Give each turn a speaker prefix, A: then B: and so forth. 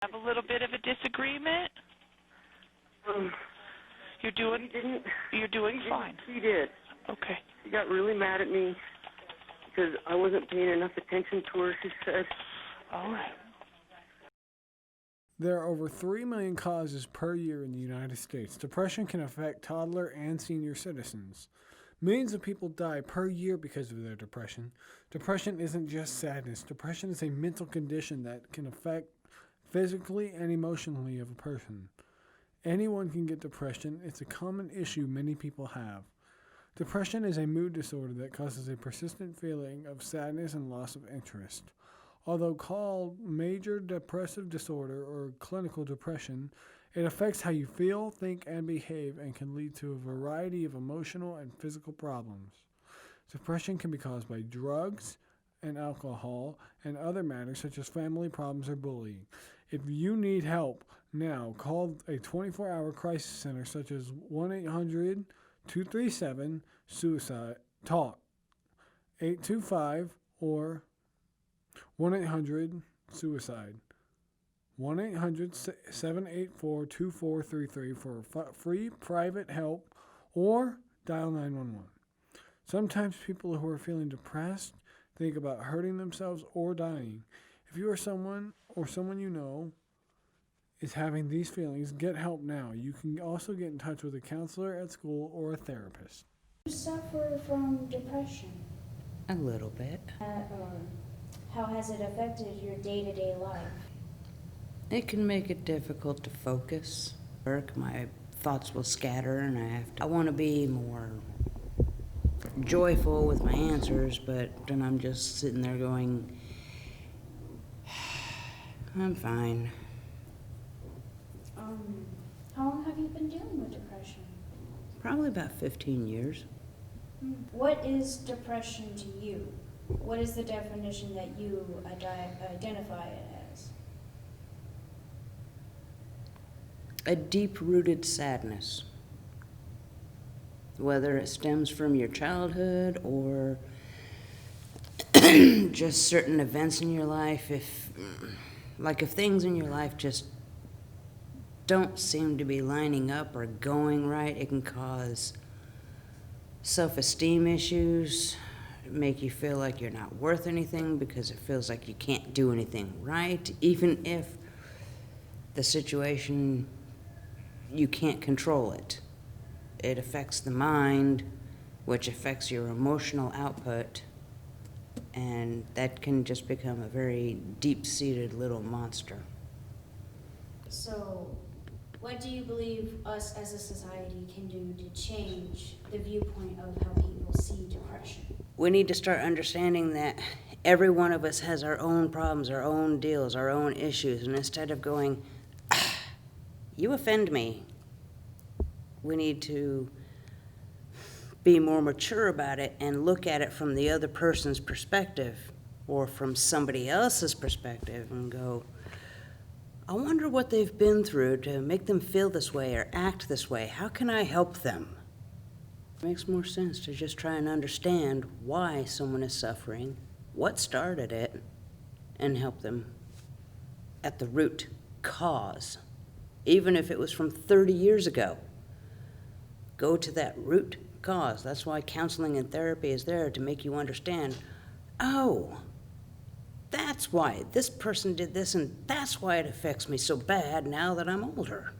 A: Have a little bit of a disagreement?
B: Um,
A: You're doing fine.
B: She did.
A: Okay.
B: She got really mad at me because I wasn't paying enough attention to her, she said.
A: All right.
C: There are over 3 million causes per year in the United States. Depression can affect toddler and senior citizens. Millions of people die per year because of their depression. Depression isn't just sadness. Depression is a mental condition that can affect physically and emotionally of a person. Anyone can get depression. It's a common issue many people have. Depression is a mood disorder that causes a persistent feeling of sadness and loss of interest. Although called major depressive disorder or clinical depression, it affects how you feel, think, and behave and can lead to a variety of emotional and physical problems. Depression can be caused by drugs and alcohol and other matters such as family problems or bullying. If you need help now, call a 24-hour crisis center such as 1-800-237-SUICIDE-TALK, 825 or 1-800-SUICIDE, 1-800-784-2433 for free private help or dial 911. Sometimes people who are feeling depressed think about hurting themselves or dying. If you or someone you know is having these feelings, get help now. You can also get in touch with a counselor at school or a therapist.
D: You suffer from depression.
E: A little bit.
D: How has it affected your day-to-day life?
E: It can make it difficult to focus. My thoughts will scatter and I want to be more joyful with my answers, but then I'm just sitting there going, I'm fine.
D: How long have you been dealing with depression?
E: Probably about 15 years.
D: What is depression to you? What is the definition that you identify it as?
E: A deep-rooted sadness. Whether it stems from your childhood or just certain events in your life, if things in your life just don't seem to be lining up or going right, it can cause self-esteem issues, make you feel like you're not worth anything because it feels like you can't do anything right, even if the situation, you can't control it. It affects the mind, which affects your emotional output, and that can just become a very deep-seated little monster.
D: So, what do you believe us as a society can do to change the viewpoint of how people see depression?
E: We need to start understanding that every one of us has our own problems, our own deals, our own issues, and instead of going, you offend me, we need to be more mature about it and look at it from the other person's perspective or from somebody else's perspective and go, I wonder what they've been through to make them feel this way or act this way. How can I help them? It makes more sense to just try and understand why someone is suffering, what started it, and help them at the root cause. Even if it was from 30 years ago, go to that root cause. That's why counseling and therapy is there, to make you understand, oh, that's why this person did this, and that's why it affects me so bad now that I'm older.